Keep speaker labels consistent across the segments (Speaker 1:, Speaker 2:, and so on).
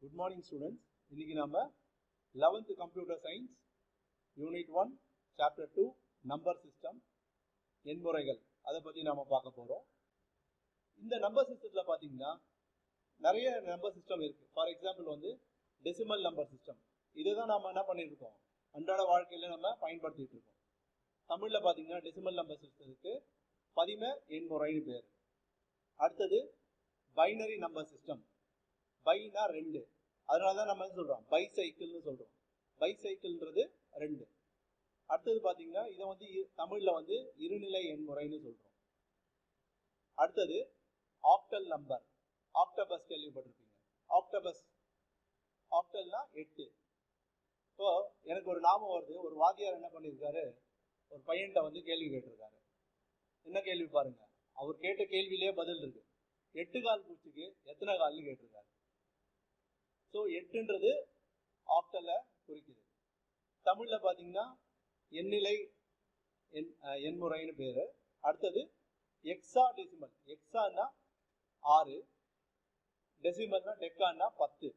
Speaker 1: Good morning students. இன்னைக்கு நாம 11th computer science unit 1 chapter 2 number system எண்முறைகள் அதை பத்தி நாம பார்க்க போறோம். இந்த நம்பர் சிஸ்டத்துல பாத்தீங்கன்னா நிறைய நம்பர் சிஸ்டம் இருக்கு. ஃபார் எக்ஸாம்பிள் வந்து டெசிமல் நம்பர் சிஸ்டம். இதுதான் நாம என்ன பண்ணிட்டு இருக்கோம், அன்றாட வாழ்க்கையில நம்ம பயன்படுத்திட்டு இருக்கோம். தமிழ்ல பாத்தீங்கன்னா டெசிமல் நம்பர் சிஸ்டத்துக்கு பதிம எண்முறைன்னு பேர். அடுத்தது பைனரி நம்பர் சிஸ்டம். பைனா ரெண்டு, அதனாலதான் நம்ம என்ன சொல்றோம், பைசைக்கிள்னு சொல்றோம். பைசைக்கிள்ன்றது ரெண்டு. அடுத்தது பாத்தீங்கன்னா இதை வந்து தமிழ்ல வந்து இருநிலை எண்முறைன்னு சொல்றோம். அடுத்தது ஆக்டல் நம்பர். ஆக்டோபஸ் கேள்விப்பட்டிருப்பீங்க. ஆக்டோபஸ், ஆக்டல்னா 8. ஸோ எனக்கு ஒரு ஞாபகம் வருது, ஒரு வாத்தியார் என்ன பண்ணியிருக்காரு, ஒரு பையன்கிட்ட வந்து கேள்வி கேட்டிருக்காரு. என்ன கேள்வி பாருங்க, அவர் கேட்ட கேள்வியிலே பதில் இருக்கு. 8 கால் பூச்சிக்கு எத்தனை கால்னு கேட்டிருக்காரு. ஸோ 8ன்றது ஆக்டலை குறிக்குது. தமிழ்ல பாத்தீங்கன்னா எண்ணிலை எண்முறைன்னு பேரு. அடுத்தது எக்ஸா டெசிமல். எக்ஸான்னா 6, டெசிமல்னா டெக்கான்னா 10.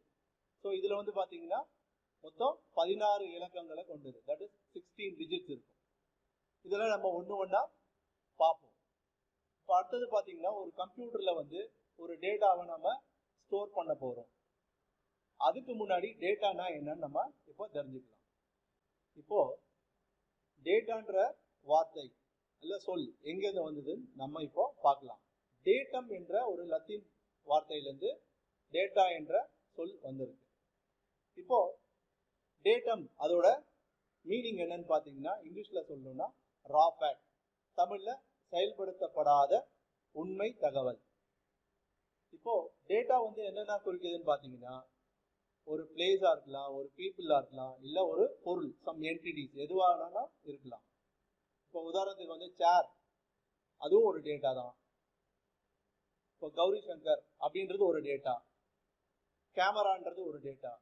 Speaker 1: ஸோ இதுல வந்து பாத்தீங்கன்னா மொத்தம் 16 இலக்கங்களை கொண்டது. தட் இஸ் 16 டிஜிட்ஸ் இருக்கும். இதெல்லாம் நம்ம ஒண்ணா பார்ப்போம். இப்போ அடுத்தது பாத்தீங்கன்னா ஒரு கம்ப்யூட்டர்ல வந்து ஒரு டேட்டாவை நம்ம ஸ்டோர் பண்ண போறோம். அதுக்கு முன்னாடி டேட்டானா என்னன்னு நம்ம இப்போ தெரிஞ்சுக்கலாம். இப்போ டேட்டான்ற வார்த்தை இல்ல சொல் எங்கேருந்து வந்ததுன்னு நம்ம இப்போ பார்க்கலாம். டேட்டம் என்ற ஒரு லத்தீன் வார்த்தையிலிருந்து டேட்டா என்ற சொல் வந்திருக்கு. இப்போ டேட்டம் அதோட மீனிங் என்னன்னு பாத்தீங்கன்னா இங்கிலீஷ்ல சொல்லணும்னா ரா ஃபேக்ட், தமிழ்ல செயல்படுத்தப்படாத உண்மை தகவல். இப்போ டேட்டா வந்து என்னென்ன குறிக்குதுன்னு பாத்தீங்கன்னா ஒரு பிளேஸா இருக்கலாம், ஒரு பீப்புளா இருக்கலாம், இல்ல ஒரு பொருள், சம் என்டிட்டிஸ் எதுவானாலும் இருக்கலாம். இப்போ உதாரணத்துக்கு வந்து சேர், அதுவும் ஒரு டேட்டா தான். இப்போ கௌரி சங்கர் அப்படின்றது ஒரு டேட்டா, கேமரான்றது ஒரு டேட்டா.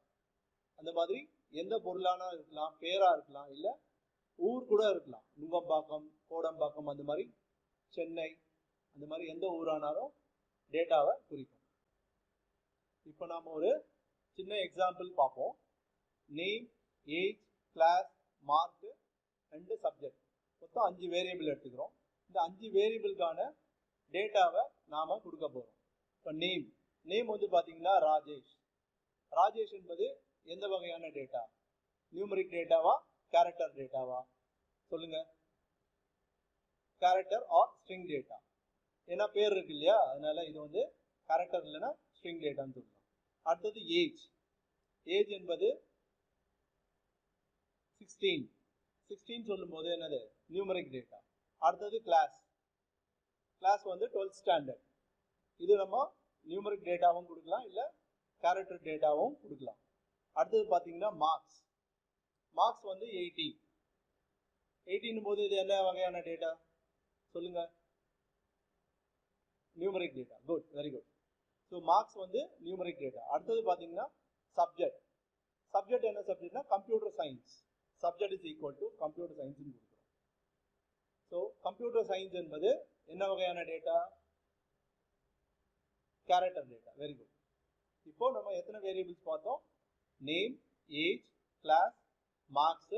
Speaker 1: அந்த மாதிரி எந்த பொருளானா இருக்கலாம், பேரா இருக்கலாம், இல்ல ஊர் கூட இருக்கலாம். நுங்கம்பாக்கம், கோடம்பாக்கம், அந்த மாதிரி சென்னை, அந்த மாதிரி எந்த ஊரானாலும் டேட்டாவை குறிக்கும். இப்போ நாம ஒரு சின்ன எக்ஸாம்பிள் பார்ப்போம். Name, age, class, mark and subject, மொத்தம் 5 வேரியபிள் எடுத்துக்கிறோம். இந்த 5 வேரியபிளுக்கான டேட்டாவை நாம கொடுக்க போறோம். இப்போ நேம் வந்து பாத்தீங்கன்னா ராஜேஷ். ராஜேஷ் என்பது எந்த வகையான டேட்டா, நியூமரிக் டேட்டாவா, கேரக்டர் டேட்டாவா? சொல்லுங்க. Character R string data. ஏன்னா பேர் இருக்கு இல்லையா, அதனால இது வந்து கேரக்டர் இல்லைன்னா ஸ்ட்ரிங் டேட்டான்னு சொல்லலாம். அடுத்தது ஏஜ். ஏஜ் என்பது 16 சொல்லும் போது என்னது, நியூமரிக் டேட்டா. அடுத்தது கிளாஸ். கிளாஸ் வந்து 12th ஸ்டாண்டர்ட். இது நம்ம நியூமரிக் டேட்டாவும் கொடுக்கலாம், இல்ல கேரக்டர் டேட்டாவும் கொடுக்கலாம். அடுத்தது பாத்தீங்கன்னா மார்க்ஸ். மார்க்ஸ் வந்து 18 போது இது என்ன வகையான டேட்டா சொல்லுங்க, numeric data. Good, very good. So marks வந்து நியூமரிக் டேட்டா. அடுத்தது பாத்தீங்கன்னா சப்ஜெக்ட். சப்ஜெக்ட் என்ன சப்ஜெக்ட்னா computer science. Subject is equal to computer science கொடுக்குறோம். ஸோ கம்ப்யூட்டர் சயின்ஸ் என்பது என்ன வகையான data, character data. Very good. இப்போ நம்ம எத்தனை வேரியபிள்ஸ் பார்த்தோம், name, age, class, marks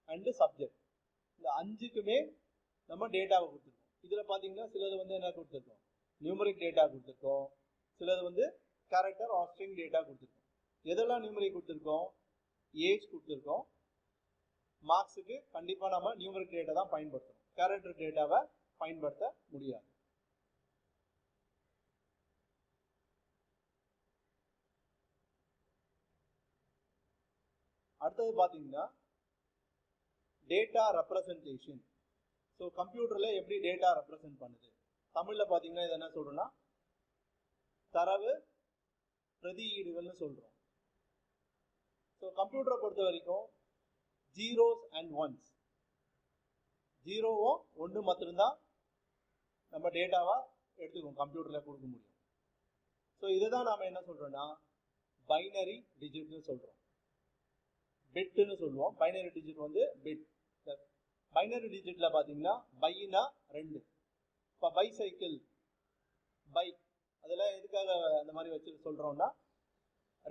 Speaker 1: and subject. இந்த 5க்குமே நம்ம டேட்டாவை கொடுத்துருக்கோம். இதுல பாத்தீங்கன்னா சிலது வந்து என்ன கொடுத்துருக்கோம், நியூமரிக் டேட்டா கொடுத்துருக்கோம், சிலது வந்து கேரக்டர் ஆர் ஸ்ட்ரிங் டேட்டா கொடுத்துருக்கோம். எதெல்லாம் நியூமரிக் கொடுத்துருக்கோம், ஏஜ் கொடுத்துருக்கோம். மார்க்ஸுக்கு கண்டிப்பா நம்ம நியூமரிக் டேட்டா தான் பயன்படுத்தணும், கேரக்டர் டேட்டாவை பயன்படுத்த முடியாது. அடுத்தது பாத்தீங்கன்னா டேட்டா ரெப்ரசன்டேஷன். ஸோ கம்ப்யூட்டர்ல எப்படி டேட்டா ரெப்ரசன்ட் பண்ணுது, தமிழ்ல பாத்தீங்கன்னா இது என்ன சொல்றோம்னா தரவு பிரதியீடுகள்னு சொல்றோம். ஸோ கம்ப்யூட்டரை பொறுத்த வரைக்கும் ஜீரோஸ் அண்ட் ஒன்ஸ், 0வும் 1 மட்டும்தான் நம்ம டேட்டாவா எடுத்துக்கோம், கம்ப்யூட்டர்ல கொடுக்க முடியும். ஸோ இதுதான் நாம என்ன சொல்றோம்னா பைனரி டிஜிட்னு சொல்றோம், பிட்னு சொல்லுவோம். பைனரி டிஜிட் வந்து பிட். பைனரி டிஜிட்ல பாத்தீங்கன்னா பைனா 2. இப்போ பைசைக்கிள், பைக், அதெல்லாம் எதுக்காக அந்த மாதிரி வச்சு சொல்றோம்னா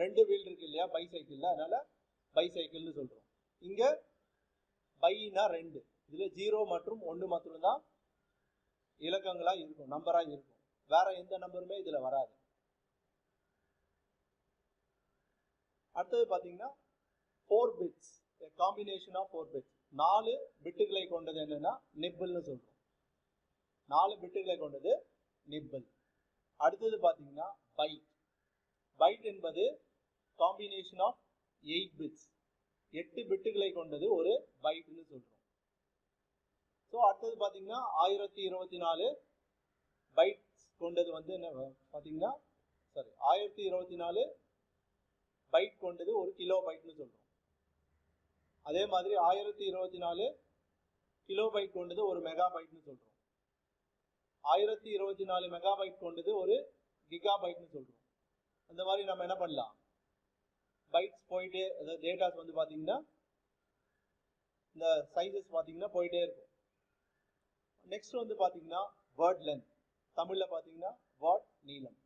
Speaker 1: ரெண்டு வீல் இருக்கு இல்லையா பைசைக்கிளில், அதனால பைசைக்கிள்னு சொல்கிறோம். இங்கே பைனா ரெண்டு, இதில் 0 மற்றும் 1 மட்டும் தான் இலக்கங்களாக இருக்கும், நம்பராக இருக்கும். வேற எந்த நம்பருமே இதில் வராது. அடுத்தது பார்த்தீங்கன்னா 4 பிட்ஸ், காம்பினேஷன் ஆஃப் 4 பிட்ஸ், 4 பிட்டுகளை கொண்டது என்னன்னா நிப்பிள்னு சொல்கிறோம். 4 பிட்டுகளை கொண்டது நிப்பிள். அடுத்தது பார்த்தீங்கன்னா பைட். பைட் என்பது காம்பினேஷன் ஆஃப் 8 பிட்ஸ், 8 பிட்டுகளை கொண்டது ஒரு பைட்னு சொல்கிறோம். ஸோ அடுத்தது பார்த்தீங்கன்னா 1024 பைட்ஸ் கொண்டது வந்து என்ன பார்த்தீங்கன்னா 1024 பைட் கொண்டது ஒரு கிலோ பைட்னு சொல்கிறோம். அதே மாதிரி 1024 கிலோ பைட் கொண்டது ஒரு மெகா பைட்னு சொல்கிறோம். 1024 மெகா பைட் கொண்டது ஒரு கிகா பைட்னு சொல்கிறோம். அந்த மாதிரி நம்ம என்ன பண்ணலாம், பைட்ஸ் போயிட்டே, அதாவது டேட்டாஸ் வந்து பார்த்தீங்கன்னா இந்த சைஸஸ் பார்த்தீங்கன்னா போயிட்டே இருக்கும். நெக்ஸ்ட் வந்து பார்த்தீங்கன்னா வேர்ட் லென்த், தமிழில் பார்த்தீங்கன்னா வேர்ட் நீளம்.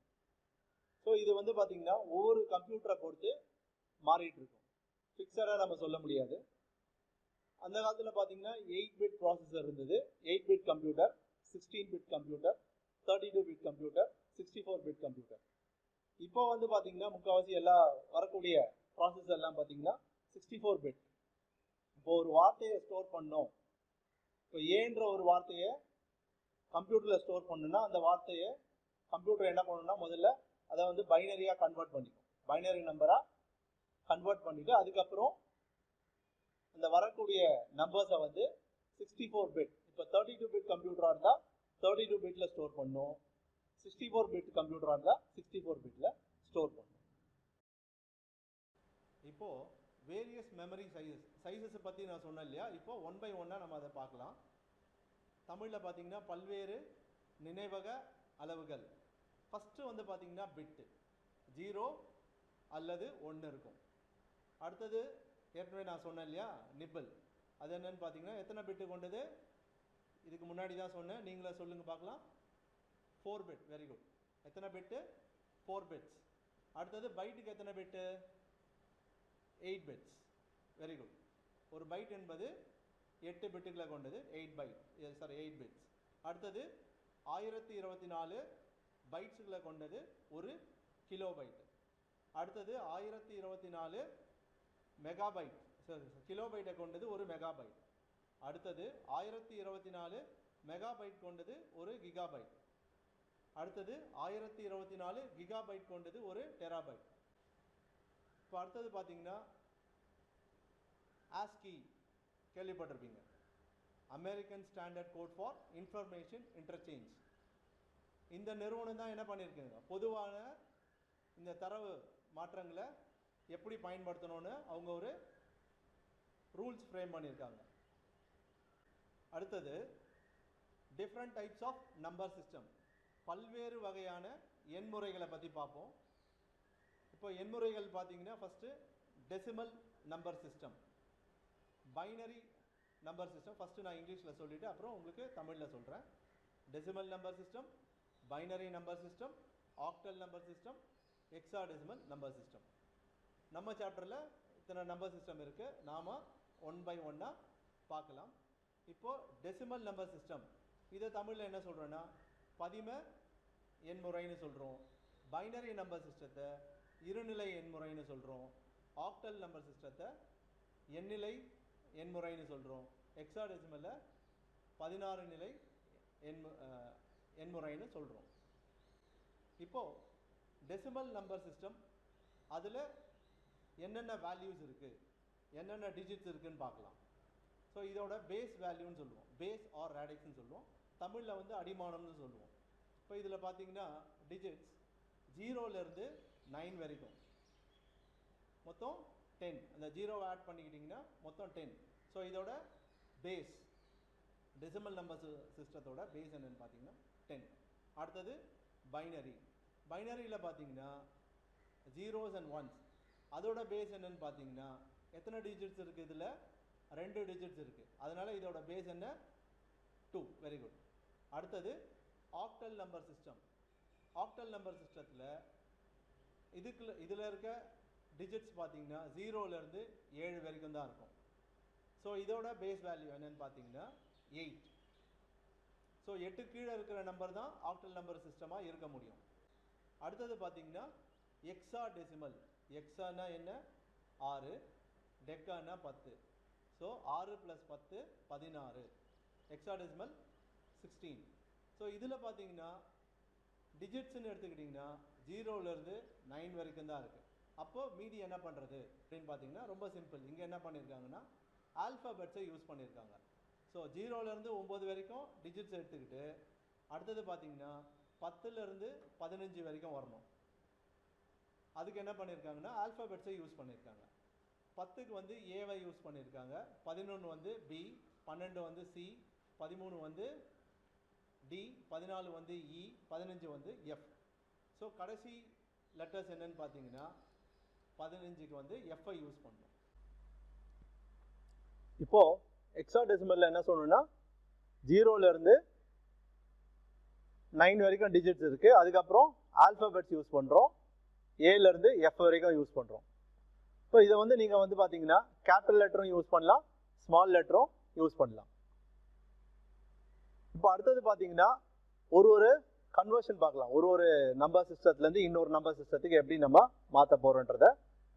Speaker 1: ஸோ இது வந்து பார்த்தீங்கன்னா ஒவ்வொரு கம்ப்யூட்டரை பொறுத்து மாறிட்டு இருக்கும், ஃபிக்ஸடாக நம்ம சொல்ல முடியாது. அந்த காலத்தில் பார்த்தீங்கன்னா 8 பிட் ப்ராசஸர் இருந்தது, 8 bit computer, 16 bit computer, 32 bit computer, 64 bit computer. இப்போ வந்து பார்த்தீங்கன்னா முக்கால்வாசி எல்லா வரக்கூடிய ப்ராசஸர் எல்லாம் பார்த்தீங்கன்னா 64 பிட். இப்போ ஒரு வார்த்தையை ஸ்டோர் பண்ணோம், இப்போ ஏன்ற ஒரு வார்த்தையை கம்ப்யூட்டரில் ஸ்டோர் பண்ணணும்னா அந்த வார்த்தையை கம்ப்யூட்டர் என்ன பண்ணணும்னா முதல்ல அதை வந்து பைனரியாக கன்வெர்ட் பண்ணிக்கும், பைனரி நம்பராக கன்வெர்ட் பண்ணிவிட்டு அதுக்கப்புறம் அந்த வரக்கூடிய நம்பர்ஸை வந்து 64 பிட், இப்போ 32 பிட் கம்ப்யூட்டராக இருந்தால் 32 பிட்டில் ஸ்டோர் பண்ணும், 64 பிட் கம்ப்யூட்டராக இருந்தால் 64 பிட்டில் ஸ்டோர் பண்ணும். இப்போது வேரியஸ் மெமரி சைஸஸை பற்றி நான் சொன்னேன் இல்லையா, இப்போ 1 by 1 நம்ம அதை பார்க்கலாம். தமிழில் பார்த்தீங்கன்னா பல்வேறு நினைவக அளவுகள். ஃபஸ்ட்டு வந்து பார்த்தீங்கன்னா பிட்டு 0 அல்லது 1 இருக்கும். அடுத்தது ஏற்கனவே நான் சொன்னேன் இல்லையா நிப்பிள், அது என்னன்னு பார்த்தீங்கன்னா எத்தனை பிட்டு கொண்டது, இதுக்கு முன்னாடி தான் சொன்னேன், நீங்களே சொல்லுங்கள் பார்க்கலாம். 4 பிட், வெரி குட். எத்தனை பிட்டு? 4 பிட்ஸ். அடுத்தது பைட்டுக்கு எத்தனை பிட்டு? 8 பிட்ஸ், வெரி குட். ஒரு பைட் என்பது 8 பிட்டுகளை கொண்டது, 8 பிட்ஸ். அடுத்தது 1024 பைட்ஸுகளை கொண்டது ஒரு கிலோ பைட். அடுத்தது 1024 மெகாபைட், கிலோபைட்டை கொண்டது ஒரு மெகாபைட். அடுத்தது 1024 மெகாபைட் கொண்டது ஒரு கிகாபைட். அடுத்தது 1024 கிகாபைட் கொண்டது ஒரு டெராபைட். இப்போ அடுத்தது பார்த்தீங்கன்னா ஆஸ்கி கேள்விப்பட்டிருப்பீங்க, American standard code for information interchange. இந்த நிறுவனம் தான் என்ன பண்ணியிருக்குங்க, பொதுவான இந்த தரவு மாற்றங்களை எப்படி பயன்படுத்தணும்னு அவங்க ஒரு ரூல்ஸ் ஃப்ரேம் பண்ணியிருக்காங்க. அடுத்தது different types of number system, பல்வேறு வகையான எண்முறைகளை பற்றி பார்ப்போம். இப்போ எண்முறைகள் பார்த்தீங்கன்னா first decimal number system, binary number system. First நான் இங்கிலீஷில் சொல்லிவிட்டு அப்புறம் உங்களுக்கு தமிழில் சொல்கிறேன். Decimal number system, binary number system, octal number system, hexadecimal number system. நம்ம சாப்டரில் இத்தனை நம்பர் சிஸ்டம் இருக்குது, நாம் 1 by 1 பார்க்கலாம். இப்போது டெசிமல் நம்பர் சிஸ்டம், இதை தமிழில் என்ன சொல்கிறோன்னா பதிம எண்முறைன்னு சொல்கிறோம். பைனரி நம்பர் சிஸ்டத்தை இருநிலை எண்முறைன்னு சொல்கிறோம். ஆக்டல் நம்பர் சிஸ்டத்தை எண்ணிலை எண்முறைன்னு சொல்கிறோம். ஹெக்ஸாடெசிமலை 16 நிலை எண்முறைன்னு சொல்கிறோம். இப்போது டெசிமல் நம்பர் சிஸ்டம், அதில் என்னென்ன வேல்யூஸ் இருக்குது, என்னென்ன டிஜிட்ஸ் இருக்குதுன்னு பார்க்கலாம். ஸோ இதோட பேஸ் வேல்யூன்னு சொல்லுவோம், பேஸ் ஆர் ரேடிக்ஸ்ன்னு சொல்லுவோம். தமிழில் வந்து அடிமானம்னு சொல்லுவோம். இப்போ இதில் பார்த்தீங்கன்னா டிஜிட்ஸ் 0லேருந்து 9 வரைக்கும் மொத்தம் 10. அந்த 0 ஆட் பண்ணிக்கிட்டிங்கன்னா மொத்தம் 10. ஸோ இதோட பேஸ், டெசிமல் நம்பர் சிஸ்டத்தோட பேஸ் என்னென்னு பார்த்தீங்கன்னா 10. அடுத்தது பைனரி, பைனரியில் பார்த்தீங்கன்னா 0s and 1s, அதோட பேஸ் என்னன்னு பார்த்தீங்கன்னா எத்தனை டிஜிட்ஸ் இருக்குது, இதில் 2 டிஜிட்ஸ் இருக்குது, அதனால் இதோட பேஸ் என்ன 2, வெரி குட். அடுத்தது octal number system. Octal number சிஸ்டத்தில் இதில் இருக்க டிஜிட்ஸ் பார்த்தீங்கன்னா 0லேருந்து 7 வரைக்கும் தான் இருக்கும். ஸோ இதோட பேஸ் வேல்யூ என்னன்னு பார்த்தீங்கன்னா 8. ஸோ 8 கீழே இருக்கிற நம்பர் தான் ஆக்டல் நம்பர் சிஸ்டமாக இருக்க முடியும். அடுத்தது பார்த்தீங்கன்னா எக்ஸா டெசிமல். எக்ஸானா என்ன? 6, டெக்கானா 10. ஸோ 6 + 10 16. எக்ஸா டெசிமல் 16. ஸோ இதில் பார்த்தீங்கன்னா டிஜிட்ஸ்ன்னு எடுத்துக்கிட்டிங்கன்னா 0லேருந்து 9 வரைக்கும் தான் இருக்குது. அப்போ மீதி என்ன பண்ணுறது அப்படின்னு பார்த்தீங்கன்னா ரொம்ப சிம்பிள். இங்கே என்ன பண்ணியிருக்காங்கன்னா ஆல்ஃபாபெட்ஸை யூஸ் பண்ணியிருக்காங்க. ஸோ 0லேருந்து 9 வரைக்கும் டிஜிட்ஸ் எடுத்துக்கிட்டு அடுத்தது பார்த்தீங்கன்னா 10லேருந்து 15 வரைக்கும் வரணும். அதுக்கு என்ன பண்ணியிருக்காங்கன்னா ஆல்ஃபாபெட்ஸை யூஸ் பண்ணியிருக்காங்க. 10க்கு வந்து ஏவை யூஸ் பண்ணியிருக்காங்க, 11 வந்து பி, 12 வந்து சி, 13 வந்து டி, 14 வந்து இ, 15 வந்து எஃப். ஸோ கடைசி லெட்டர்ஸ் என்னன்னு பார்த்தீங்கன்னா 15க்கு வந்து எஃப்ஐ யூஸ் பண்ணணும். இப்போ ஹெக்ஸாடெசிமலில் என்ன சொல்லணும்னா 0லேருந்து 9 வரைக்கும் டிஜிட்ஸ் இருக்குது. அதுக்கப்புறம் ஆல்ஃபாபெட்ஸ் யூஸ் பண்ணுறோம், ஏலேருந்து எஃப் வரைக்கும் யூஸ் பண்ணுறோம். இப்போ இதை வந்து நீங்கள் வந்து பார்த்தீங்கன்னா கேபிட்டல் லெட்டரும் யூஸ் பண்ணலாம், ஸ்மால் லெட்டரும் யூஸ் பண்ணலாம். இப்போ அடுத்தது பார்த்தீங்கன்னா ஒரு கன்வர்ஷன் பார்க்கலாம். ஒரு நம்பர் சிஸ்டத்துலேருந்து இன்னொரு நம்பர் சிஸ்டத்துக்கு எப்படி நம்ம மாற்ற போகிறோன்றத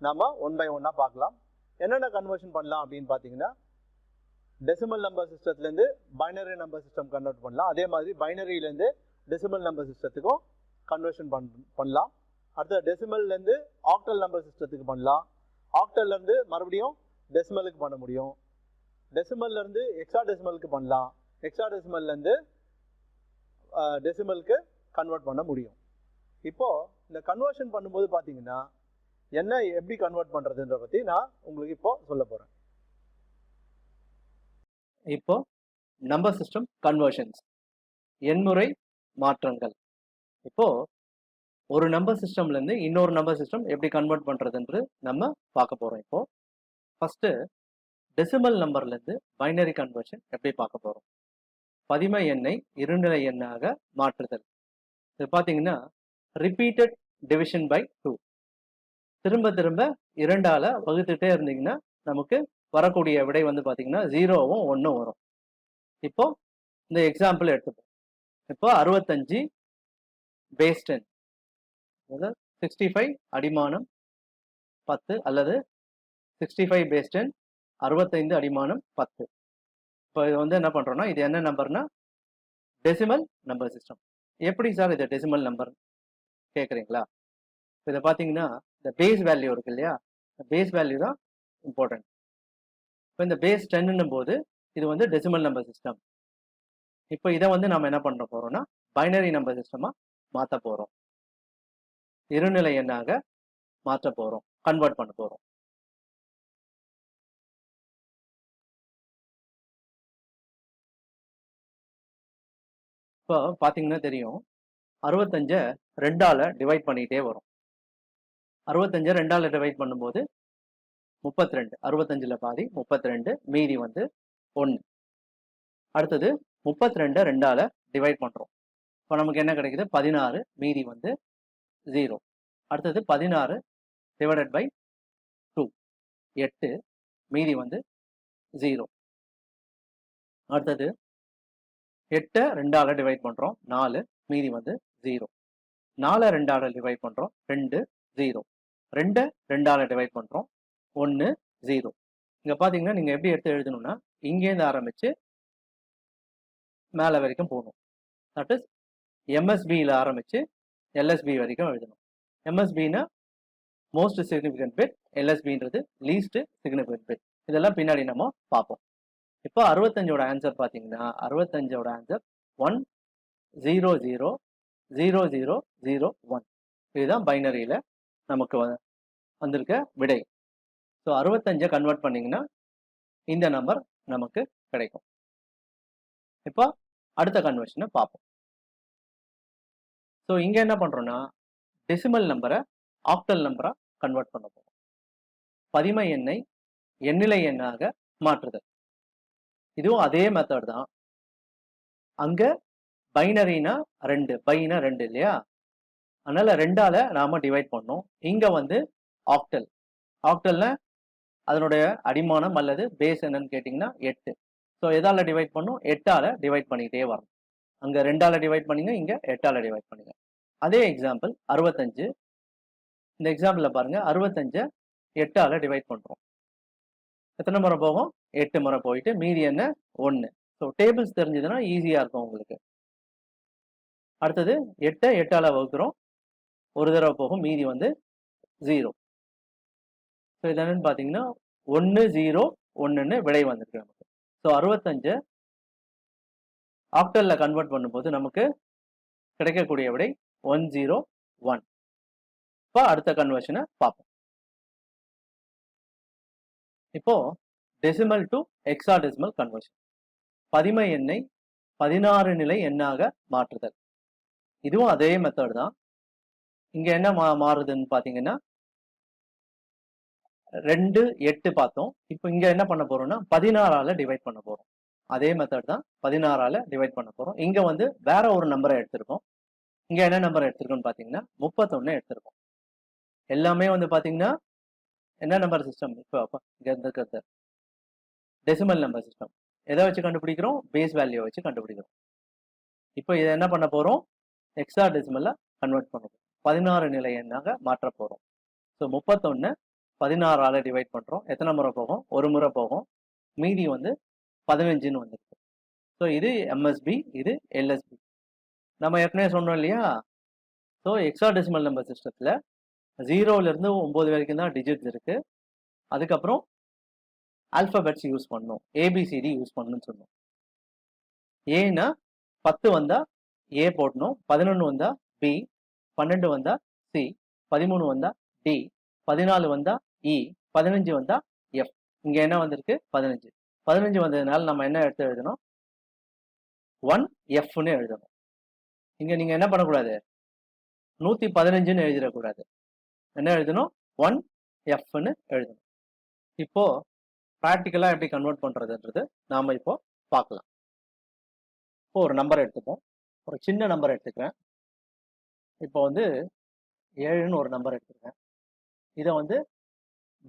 Speaker 1: நம்ம 1 by 1 பார்க்கலாம். என்னென்ன கன்வர்ஷன் பண்ணலாம் அப்படின்னு பார்த்தீங்கன்னா டெசிமல் நம்பர் சிஸ்டத்துலேருந்து பைனரி நம்பர் சிஸ்டம் கன்வெர்ட் பண்ணலாம். அதே மாதிரி பைனரியிலேருந்து டெசிமல் நம்பர் சிஸ்டத்துக்கும் கன்வர்ஷன் பண்ணலாம். அடுத்த டெசிமல்லேருந்து ஆக்டல் நம்பர் சிஸ்டத்துக்கு பண்ணலாம். ஆக்டல்லேருந்து மறுபடியும் டெசிமலுக்கு பண்ண முடியும். டெசிமல்லேருந்து எக்ஸா டெசிமலுக்கு பண்ணலாம். எக்ஸா டெசிமல்லேருந்து டெசிமலுக்கு கன்வெர்ட் பண்ண முடியும். இப்போது இந்த கன்வர்ஷன் பண்ணும்போது பார்த்தீங்கன்னா என்ன எப்படி கன்வெர்ட் பண்ணுறதுன்ற பற்றி நான் உங்களுக்கு இப்போ சொல்ல போகிறேன்.
Speaker 2: இப்போ நம்பர் சிஸ்டம் கன்வர்ஷன்ஸ், எண்முறை மாற்றங்கள். இப்போ ஒரு நம்பர் சிஸ்டம்லேருந்து இன்னொரு நம்பர் சிஸ்டம் எப்படி கன்வெர்ட் பண்ணுறதுன்று நம்ம பார்க்க போகிறோம். இப்போ ஃபஸ்ட்டு டெசிமல் நம்பர்லேருந்து பைனரி கன்வர்ஷன் எப்படி பார்க்க போகிறோம். பதிமை எண்ணை இருநிலை எண்ணாக மாற்றுதல். இது பார்த்தீங்கன்னா ரிப்பீட்டட் டிவிஷன் பை 2. திரும்ப திரும்ப 2ஆல் வகுத்துட்டே இருந்தீங்கன்னா நமக்கு வரக்கூடிய விடை வந்து பார்த்தீங்கன்னா 0வும் 1ம் வரும். இப்போ இந்த எக்ஸாம்பிள் எடுத்துப்போம். இப்போ 65 பேஸ் 10, அதாவது 65 அடிமானம் 10 அல்லது 65 பேஸ் 10 65 அடிமானம் 10. இப்போ இது வந்து என்ன பண்ணுறோன்னா இது என்ன நம்பர்னா டெசிமல் நம்பர் சிஸ்டம். எப்படி சார் இது டெசிமல் நம்பர் கேட்குறீங்களா? இதை பார்த்தீங்கன்னா இந்த பேஸ் வேல்யூ இருக்கு இல்லையா, இந்த பேஸ் வேல்யூ தான் இம்பார்ட்டன்ட். இப்போ இந்த பேஸ் 10ன்னும் போது இது வந்து டெசிமல் நம்பர் சிஸ்டம். இப்போ இதை வந்து நம்ம என்ன பண்ண போகிறோம்னா பைனரி நம்பர் சிஸ்டமாக மாற்ற போகிறோம், இருநிலை எண்ணாக மாற்ற போகிறோம், கன்வெர்ட் பண்ண போகிறோம். இப்போ பார்த்தீங்கன்னா தெரியும் 65 2ஆல் டிவைட் பண்ணிகிட்டே வரும். 65 2ஆல் டிவைட் பண்ணும்போது 32, 65ல் பாதி 32, மீதி வந்து 1. அடுத்தது 32 2ஆல் டிவைட் பண்ணுறோம். இப்போ நமக்கு என்ன கிடைக்குது 16, மீதி வந்து 0. அடுத்தது 16 டிவைடட் பை 2, 8, மீதி வந்து 0. அடுத்தது 8 2ஆல் டிவைட் பண்ணுறோம், 4, மீதி வந்து 0. 4 2ஆல் டிவைட் பண்ணுறோம், 2, 0. 2 2ஆல் டிவைட் பண்ணுறோம், 1, 0. இங்கே பார்த்தீங்கன்னா நீங்கள் எப்படி எடுத்து எழுதணும்னா இங்கேருந்து ஆரம்பித்து மேலே வரைக்கும் போகணும். தட் இஸ் எம்எஸ்பியில் ஆரம்பித்து எல்எஸ்பி வரைக்கும் எழுதணும். எம்எஸ்பின்னா மோஸ்ட் சிக்னிஃபிகண்ட் பிட், எல்எஸ்பின்றது லீஸ்ட் சிக்னிஃபிகண்ட் பிட். இதெல்லாம் பின்னாடி நம்ம பார்ப்போம். இப்போ 65ஓட ஆன்சர் பார்த்தீங்கன்னா 65ஓட ஆன்சர் 1 0 0 0 0 0 1. இதுதான் பைனரியில் நமக்கு வந்திருக்க விடை. ஸோ 65 கன்வெர்ட் பண்ணிங்கன்னா இந்த நம்பர் நமக்கு கிடைக்கும். இப்போ அடுத்த கன்வர்ஷனை பார்ப்போம். ஸோ இங்கே என்ன பண்ணுறோன்னா டெசிமல் நம்பரை ஆக்டல் நம்பராக கன்வெர்ட் பண்ண போகிறோம். பதிமை எண்ணை எண்ணிலை எண்ணாக மாற்றுதல். இதுவும் அதே மெத்தட் தான். அங்கே பைனரினா 2, பைனா 2 இல்லையா, அதனால் 2ஆல் நாம் டிவைட் பண்ணோம். இங்கே வந்து ஆக்டல் ஆக்டல்ல அதனுடைய அடிமானம் அல்லது பேஸ் என்னன்னு கேட்டிங்கன்னா 8. ஸோ எதால் டிவைட் பண்ணும்? 8ஆல் டிவைட் பண்ணிக்கிட்டே வரணும். அங்கே 2ஆல் டிவைட் பண்ணுங்க, இங்கே 8ஆல் டிவைட் பண்ணுங்க. அதே எக்ஸாம்பிள் 65. இந்த எக்ஸாம்பிளில் பாருங்கள், 65 8ஆல் டிவைட் பண்ணுறோம். எத்தனை முறை போகும்? 8 முறை போயிட்டு மீதி என்ன? 1. ஸோ டேபிள்ஸ் தெரிஞ்சதுன்னா ஈஸியாக இருக்கும் உங்களுக்கு. அடுத்தது 8ஆல் வகுக்கிறோம், ஒரு தடவை போகும், மீதி வந்து 0. ஸோ இது என்னன்னு பார்த்தீங்கன்னா 1 0 1ன்னு விடை வந்திருக்கு நமக்கு. ஸோ 65 ஆக்டலில் கன்வெர்ட் பண்ணும்போது நமக்கு கிடைக்கக்கூடிய விடை 101. இப்போ அடுத்த கன்வர்ஷனை பார்ப்போம். இப்போ டெசிமல் டு ஹெக்ஸாடெசிமல் கன்வர்ஷன். பதிமை எண்ணை 16 நிலை எண்ணாக மாற்றுதல். இதுவும் அதே மெத்தட் தான். இங்க என்ன மாறுதுன்னு பாத்தீங்கன்னா 2 8 பார்த்தோம். இப்போ இங்க என்ன பண்ண போறோம்னா 16ஆல டிவைட் பண்ண போறோம். அதே மெத்தட் தான், 16ஆல டிவைட் பண்ண போறோம். இங்க வந்து வேற ஒரு நம்பரை எடுத்திருக்கோம். இங்க என்ன நம்பர் எடுத்திருக்கோம்னு பாத்தீங்கன்னா 31 எடுத்திருக்கோம். எல்லாமே வந்து பாத்தீங்கன்னா என்ன நம்பர் சிஸ்டம்? இப்போ இங்க இருக்கிறது டெசிமல் நம்பர் சிஸ்டம். எதை வச்சு கண்டுபிடிக்கிறோம்? பேஸ் வேல்யூ வச்சு கண்டுபிடிக்கிறோம். இப்போ இதை என்ன பண்ண போறோம்? ஹெக்ஸா டெசிமல்ல கன்வெர்ட் பண்ண போறோம். 16 நிலை எண்ணாக மாற்ற போறோம். ஸோ 31 16ஆல டிவைட் பண்றோம். எத்தனை முறை போகும்? ஒரு முறை போகும். மீதி வந்து 15ன்னு வந்துருக்கு. ஸோ இது எம்எஸ்பி, இது எல்எஸ்பி. நம்ம ஏற்கனவே சொன்னோம் இல்லையா? ஸோ ஹெக்ஸாடெசிமல் நம்பர் சிஸ்டத்தில் 0லேருந்து 9 வரைக்கும் தான் டிஜிட்ஸ் இருக்கு. அதுக்கப்புறம் ஆல்ஃபபெட்ஸ் யூஸ் பண்ணணும், ஏபிசிடி யூஸ் பண்ணணும்னு சொன்னோம். ஏன்னா 10 வந்தா ஏ போடணும், 11 வந்தா பி, 12 வந்தா சி, 13 வந்தா டி, 14 வந்தா இ, 15 வந்தா எஃப். இங்க என்ன வந்திருக்கு? 15. 15 வந்ததுனால நம்ம என்ன எடுத்து எழுதணும்? 1Fன்னு எழுதணும். இங்க நீங்க என்ன பண்ணக்கூடாது? 115ன்னு எழுதிடக்கூடாது. என்ன எழுதணும்? 1Fன்னு எழுதணும். இப்போ ப்ராக்டிக்கலா எப்படி கன்வெர்ட் பண்றதுன்றது நாம இப்போ பார்க்கலாம். இப்போ ஒரு நம்பர் எடுத்துப்போம். ஒரு சின்ன நம்பர் எடுத்துக்கிறேன். இப்போ வந்து 7ன்னு ஒரு நம்பர் எடுத்துக்கிறேன். இதை வந்து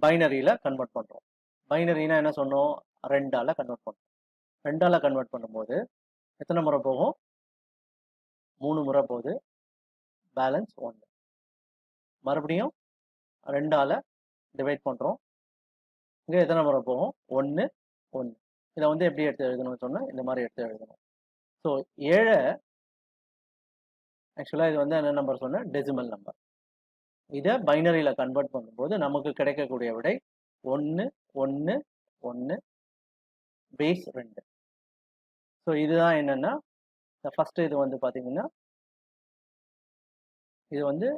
Speaker 2: பைனரியில கன்வெர்ட் பண்றோம். பைனரினா என்ன சொன்னோம்? 2ஆல கன்வெர்ட் பண்றோம். 2ஆல கன்வெர்ட் பண்ணும்போது எத்தனை முறை போகும்? 3 முறை போகுது. பேலன்ஸ் 1. மறுபடியும் 2ஆல டிவைட் பண்றோம். இங்க எத்தனை முறை போகும்? 1 1. இதை வந்து எப்படி எடுத்து எழுதணும்னு சொன்னா இந்த மாதிரி எடுத்து எழுதணும். ஸோ 7 ஆக்சுவலா இது வந்து என்ன நம்பர் சொன்ன? Decimal number. இதை பைனரியில கன்வெர்ட் பண்ணும்போது நமக்கு கிடைக்கக்கூடிய விடை 1 1 1 பேஸ் 2. ஸோ இதுதான் என்னன்னா, ஃபர்ஸ்ட் இது வந்து பாத்தீங்கன்னா இது வந்து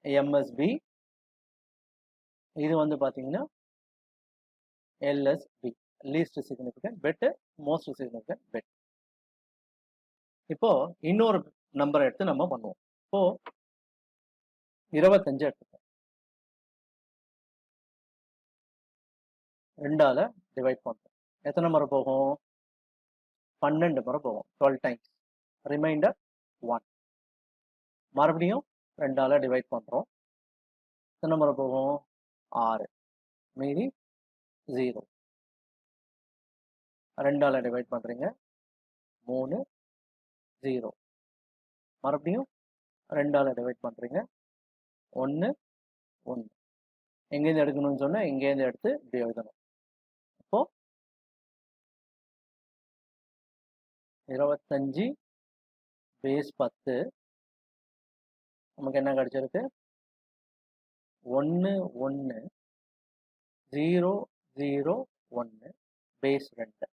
Speaker 2: எம்எஸ்பி, இது வந்து பாத்தீங்கன்னா LSB, least significant bit, most significant bit. இப்போ இன்னொரு நம்பர் எடுத்து நம்ம பண்ணுவோம். இப்போ 25 எடுத்துப்போம். 2ஆல டிவைட் பண்றோம். எத்தனை முறை போகும்? 12 முறை போகும். 12 டைம்ஸ். ரிமைண்டர் 1. மறுபடியும் 2ஆல டிவைட் பண்றோம். எத்தனை முறை போகும்? 6. மீதி 0. 2ஆல டிவைட் பண்றீங்க. 3 0. மறுபடியும் 2ஆல டிவைட் பண்றீங்க. 1 1. எங்கேருந்து எடுக்கணும்னு சொன்னா இங்கேருந்து எடுத்து இப்படி எழுதணும். இப்போ 25 பேஸ் 10 நமக்கு என்ன கிடைச்சிருக்கு? 1 1 0 0 1 பேஸ் 2.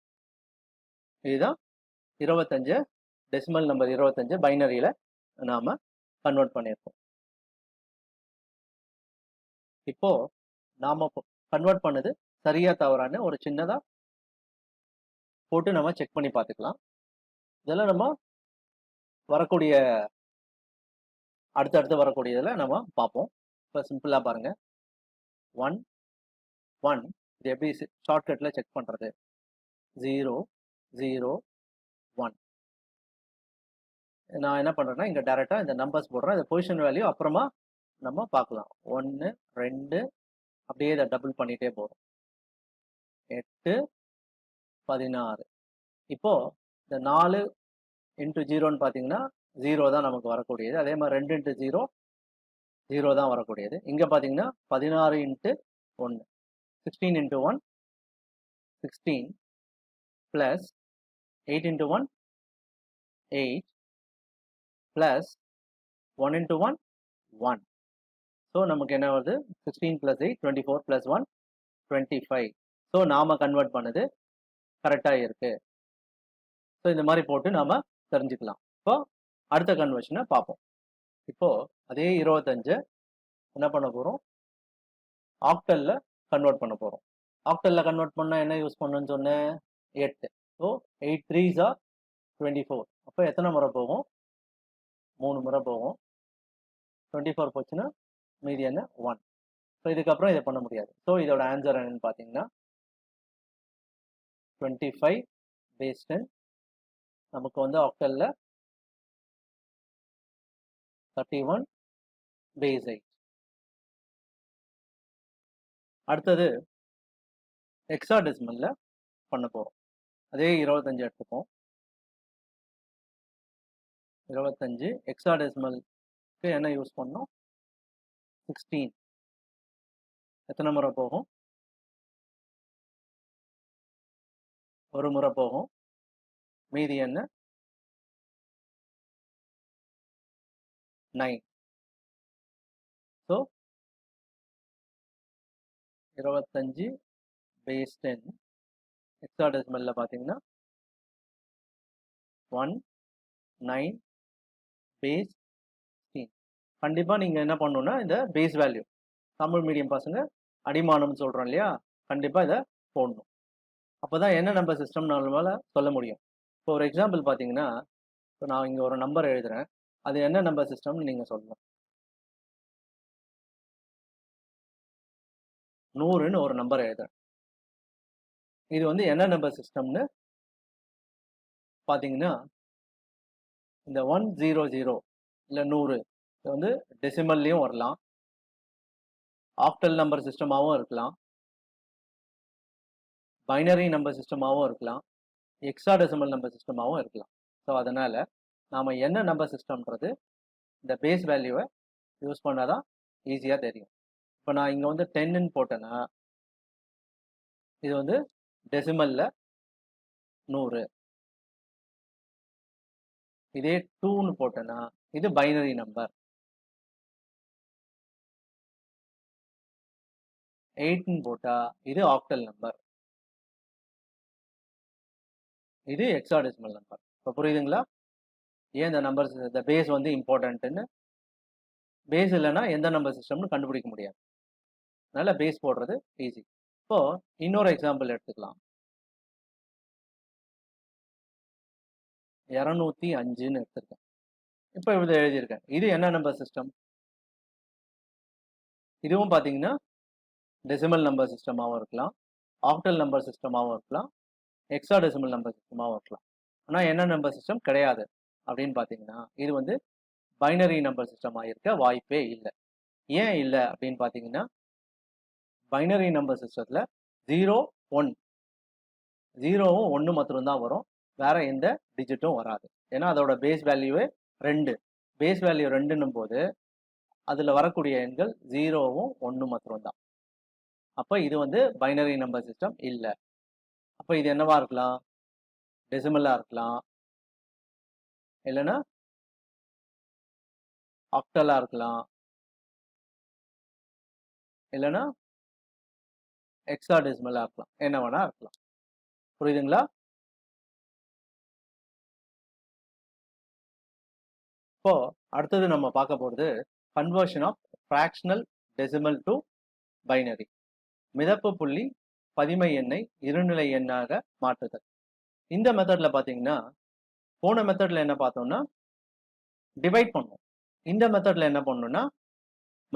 Speaker 2: இதுதான் 25 டெசிமல் நம்பர் 25 பைனரியில நாம கன்வெர்ட் பண்ணியிருக்கோம். இப்போ நாம கன்வெர்ட் பண்ணது சரியா தவறான ஒரு சின்னதா போட்டு நம்ம செக் பண்ணி பார்த்துக்கலாம். இதெல்லாம் நம்ம வரக்கூடிய அடுத்தடுத்து வரக்கூடியதில் நம்ம பார்ப்போம். இப்போ சிம்பிளா பாருங்க. 1 1 இது எப்படி ஷார்ட்கட்ல செக் பண்றது? 0 0 1. நான் என்ன பண்றேன்னா இங்க டைரக்டா இந்த நம்பர்ஸ் போடுறேன். இந்த பொசிஷன் வேல்யூ அப்புறமா நம்ம பார்க்கலாம். 1 2 அப்படியே இதை டபுள் பண்ணிகிட்டே போகிறோம். 8 16. இப்போது இந்த 4 இன்ட்டு 0ன்னு பார்த்தீங்கன்னா 0 தான் நமக்கு வரக்கூடியது. அதே மாதிரி 2 இன்ட்டு 0 0 தான் வரக்கூடியது. இங்கே பார்த்தீங்கன்னா 16 into 1 16 into 1 16 plus 8 into 1 8 plus 1 into 1 1. So நமக்கு என்ன வருது 16 + 8 24 + 1 25. ஸோ நாம் கன்வெர்ட் பண்ணது கரெக்டாக இருக்குது. ஸோ இந்த மாதிரி போட்டு நாம் தெரிஞ்சுக்கலாம். இப்போ அடுத்த கன்வர்ஷனை பார்ப்போம். இப்போது அதே 25 என்ன பண்ண போகிறோம், ஆக்டலில் கன்வெர்ட் பண்ண போகிறோம். ஆக்டலில் கன்வெர்ட் பண்ணால் என்ன யூஸ் பண்ணணும்னு சொன்னேன், 8. So 8 3s are 24. அப்போ எத்தனை முறை போகும், 3 முறை போகும். 24 போச்சுன்னா மீதி என்ன 1. ஸோ இதுக்கப்புறம் இதை பண்ண முடியாது. ஸோ இதோட ஆன்சர் என்னன்னு பார்த்தீங்கன்னா 25 base 10. நமக்கு வந்து ஆக்டலில் 31 base 8. அடுத்தது ஹெக்ஸாடெசிமலில் பண்ண போகிறோம். அதே 25 எடுத்துப்போம். 25 ஹெக்ஸாடெசிமலுக்கு என்ன யூஸ் பண்ணோம், 16. எத்தனை முறை போகும், ஒரு முறை போகும். மீதி என்ன 9. ஸோ 25 base 10 ஹெக்ஸாடெசிமலில் பார்த்தீங்கன்னா 1 9 base 16. கண்டிப்பாக நீங்கள் என்ன பண்ணணுன்னா இந்த பேஸ் வேல்யூ, தமிழ் மீடியம் பசங்க அடிமானம்னு சொல்கிறோம் இல்லையா, கண்டிப்பாக இதை போடணும். அப்போ தான் என்ன நம்பர் சிஸ்டம் நம்மளால் சொல்ல முடியும். இப்போ ஒரு எக்ஸாம்பிள் பார்த்தீங்கன்னா, இப்போ நான் இங்கே ஒரு நம்பர் எழுதுகிறேன், அது என்ன நம்பர் சிஸ்டம்னு நீங்கள் சொல்லணும். 100ன்னு ஒரு நம்பர் எழுதுறேன். இது வந்து என்ன நம்பர் சிஸ்டம்னு பார்த்தீங்கன்னா, இந்த 100 இல்லை 100 இது வந்து டெசிமல்லையும் வரலாம், ஆக்டல் நம்பர் சிஸ்டமாகவும் இருக்கலாம், பைனரி நம்பர் சிஸ்டமாகவும் இருக்கலாம், ஹெக்ஸாடெசிமல் நம்பர் சிஸ்டமாகவும் இருக்கலாம். ஸோ அதனால் நாம் என்ன நம்பர் சிஸ்டம்ன்றது இந்த பேஸ் வேல்யூவை யூஸ் பண்ணால் தான் ஈஸியாக தெரியும். இப்போ நான் இங்கே வந்து 10ன்னு போட்டேன்னா இது வந்து டெசிமலில் 100. இதே 2ன்னு போட்டேன்னா இது பைனரி நம்பர். 8ன்னு போட்டால் இது ஆக்டல் நம்பர், இது ஹெக்ஸாடெசிமல் நம்பர். இப்போ புரியுதுங்களா, ஏன் இந்த நம்பர் இந்த பேஸ் வந்து இம்பார்ட்டன்ட்டுன்னு. பேஸ் இல்லைன்னா எந்த நம்பர் சிஸ்டம்னு கண்டுபிடிக்க முடியாது. அதனால் பேஸ் போடுறது ஈஸி. இப்போது இன்னொரு எக்ஸாம்பிள் எடுத்துக்கலாம். 205ன்னு எடுத்திருக்கேன். இப்போ இதை எழுதியிருக்கேன். இது என்ன நம்பர் சிஸ்டம், இதுவும் பார்த்தீங்கன்னா டெசிமல் நம்பர் சிஸ்டமாகவும் இருக்கலாம், ஆக்டல் நம்பர் சிஸ்டமாகவும் இருக்கலாம், ஹெக்ஸாடெசிமல் நம்பர் சிஸ்டமாகவும் இருக்கலாம். ஆனால் என்ன நம்பர் சிஸ்டம் கிடையாது அப்படின்னு பார்த்தீங்கன்னா, இது வந்து பைனரி நம்பர் சிஸ்டமாக இருக்க வாய்ப்பே இல்லை. ஏன் இல்லை அப்படின்னு பார்த்தீங்கன்னா, பைனரி நம்பர் சிஸ்டத்தில் 0 1 0வும் 1 மட்டும்தான் வரும், வேற எந்த டிஜிட்டும் வராது. ஏன்னா அதோட பேஸ் வேல்யூவே 2. பேஸ் வேல்யூ 2ன்னும் போது அதில் வரக்கூடிய எண்கள் 0வும் 1 மட்டும்தான். அப்போ இது வந்து பைனரி நம்பர் சிஸ்டம் இல்லை. அப்போ இது என்னவா இருக்கலாம், டெசிமலாக இருக்கலாம், இல்லைன்னா ஆக்டலாக இருக்கலாம், இல்லைன்னா ஹெக்ஸாடெசிமலாக இருக்கலாம், என்ன வேணா இருக்கலாம். புரியுதுங்களா? இப்போ அடுத்தது நம்ம பார்க்க போகிறது conversion of fractional decimal to binary. மிதப்பு புள்ளி பதிமை எண்ணை இருநிலை எண்ணாக மாற்றுதல். இந்த மெத்தடில் பார்த்தீங்கன்னா, போன மெத்தடில் என்ன பார்த்தோம்னா டிவைட் பண்ணோம், இந்த மெத்தடில் என்ன பண்ணணும்னா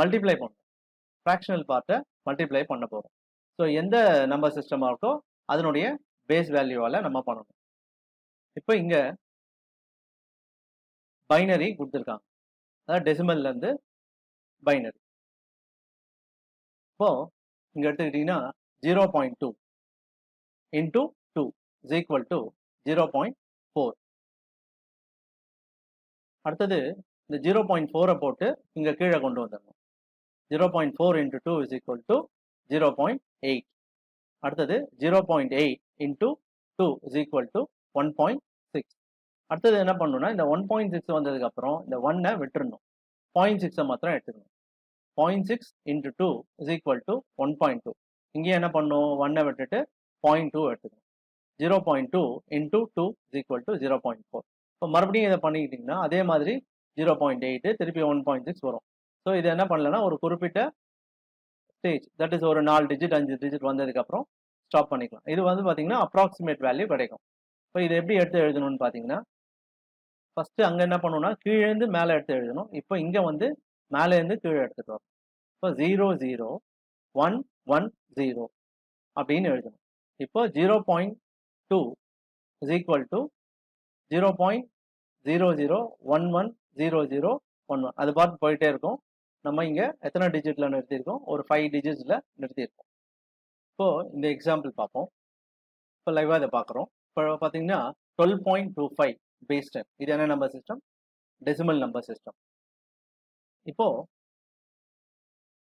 Speaker 2: மல்டிப்ளை பண்ணணும். ஃப்ராக்ஷனல் பார்ட்டை மல்டிப்ளை பண்ண போகிறோம். ஸோ எந்த நம்பர் சிஸ்டமாக இருக்கோ அதனுடைய பேஸ் வேல்யூவால் நம்ம பண்ணணும். இப்போ இங்கே பைனரி கொடுத்துருக்காங்க, அதாவது டெசிமல்லேருந்து பைனரி. இப்போது இங்கே எடுத்துக்கிட்டிங்கன்னா 0.2 இன்ட்டு 2 இஸ் ஈக்குவல் டு 0.4. அடுத்தது இந்த 0.4 போட்டு இங்கே கீழே கொண்டு வந்துடணும். 0.4 இன்ட்டு 2 இஸ் ஈக்குவல் டு 0.8. அடுத்தது 0.8 இன்ட்டு 2 இஸ் ஈக்குவல் டு 1.6. அடுத்தது என்ன பண்ணணும்னா இந்த 1.6 வந்ததுக்கப்புறம் இந்த 1-ஐ விட்டுறணும். 0.6 மாத்திரம் எடுத்துக்கணும். 0.6 இன்ட்டு 2 இஸ் ஈக்குவல் டு 1.2. இங்கே என்ன பண்ணணும், 1-ஐ விட்டுட்டு 0.2 எடுத்துக்கணும். 0.2 இன்ட்டு 2 இஸ் ஈக்குவல் டு 0.4. இப்போ மறுபடியும் இதை பண்ணிக்கிட்டிங்கன்னா அதே மாதிரி 0.8 திருப்பி 1.6 வரும். ஸோ இது என்ன பண்ணலன்னா ஒரு குறிப்பிட்ட ஸ்டேஜ், தட் இஸ் ஒரு 4 டிஜிட் 5 டிஜிட் வந்ததுக்கப்புறம் ஸ்டாப் பண்ணிக்கலாம். இது வந்து பார்த்தீங்கன்னா அப்ராக்சிமேட் வேல்யூ கிடைக்கும். இப்போ இதை எப்படி எடுத்து எழுதணும்னு பார்த்தீங்கன்னா ஃபஸ்ட்டு அங்கே என்ன பண்ணணும்னா கீழேருந்து மேலே எடுத்து எழுதணும். இப்போ இங்கே வந்து மேலேருந்து கீழே எடுத்துகிட்டு வரும். இப்போ 0 0 1 1 0 அப்படின்னு எழுதணும். இப்போ 0.2 இஸ் ஈக்குவல் டு 0.00110011 அது பார்த்து போயிட்டே இருக்கும். நம்ம இங்கே எத்தனை டிஜிட்டில் நிறுத்தியிருக்கோம், ஒரு 5 டிஜிட்ஸில் நிறுத்தியிருக்கோம். இப்போது இந்த எக்ஸாம்பிள் பார்ப்போம். இப்போ லைவாக இதை பார்க்குறோம். இப்போ பார்த்தீங்கன்னா 12.25 பேஸ் 10. இது என்ன number system? Decimal number system. இப்போது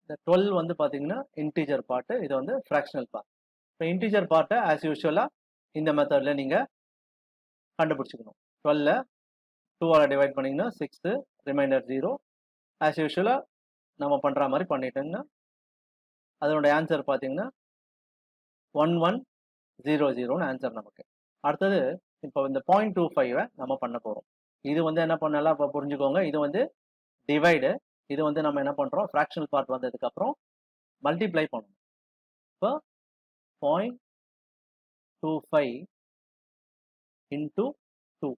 Speaker 2: இந்த 12 வந்து பார்த்தீங்கன்னா இன்டீஜர் பார்ட்டு, இது வந்து ஃப்ராக்ஷனல் பார்ட். இப்போ இன்டீஜர் பார்ட்டை ஆஸ் யூஷுவலாக இந்த மெத்தடில் நீங்கள் கண்டுபிடிச்சிக்கணும். 12 2ஆல் டிவைட் பண்ணிங்கன்னா 6, ரிமைண்டர் 0. ஆஸ் யூஷுவலாக நம்ம பண்ணுற மாதிரி பண்ணிட்டோங்கன்னா அதனுடைய ஆன்சர் பார்த்தீங்கன்னா 1100ன்னு ஆன்சர் நமக்கு. அடுத்தது இப்போ இந்த 0.25 நம்ம பண்ண போகிறோம். இது வந்து என்ன பண்ணலாம் இப்போ புரிஞ்சுக்கோங்க. இது வந்து டிவைடு, இது வந்து நம்ம என்ன பண்ணுறோம், ஃப்ராக்ஷனல் பார்ட் வந்ததுக்கப்புறம் மல்டிப்ளை பண்ணணும். இப்போ 0.25 இன்ட்டு 2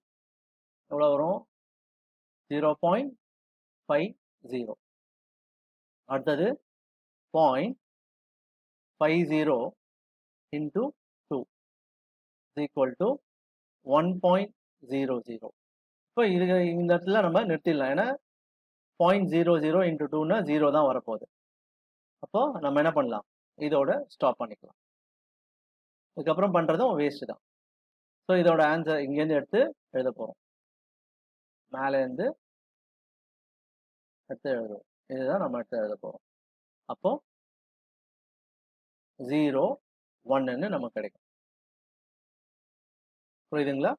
Speaker 2: எவ்வளோ வரும்? 0.50. அடுத்தது 0.50 இன்ட்டு 2 இஸ் ஈக்குவல் டு 1.00. இப்போ இது இந்த இடத்துல நம்ம நிறுத்திடலாம். ஏன்னா 0.00 இன்ட்டு 2னா 0 தான் வரப்போகுது. அப்போ நம்ம என்ன பண்ணலாம், இதோட ஸ்டாப் பண்ணிக்கலாம். இதுக்கப்புறம் பண்ணுறதும் வேஸ்ட்டு தான். ஸோ இதோட ஆன்சர் இங்கேருந்து எடுத்து எழுத போகிறோம். மேலேருந்து எடுத்து எழுதுவோம். இதுதான் நம்ம எடுத்து எழுத போகிறோம். அப்போ 0 1ன்னு நமக்கு கிடைக்கும். புரியுதுங்களா?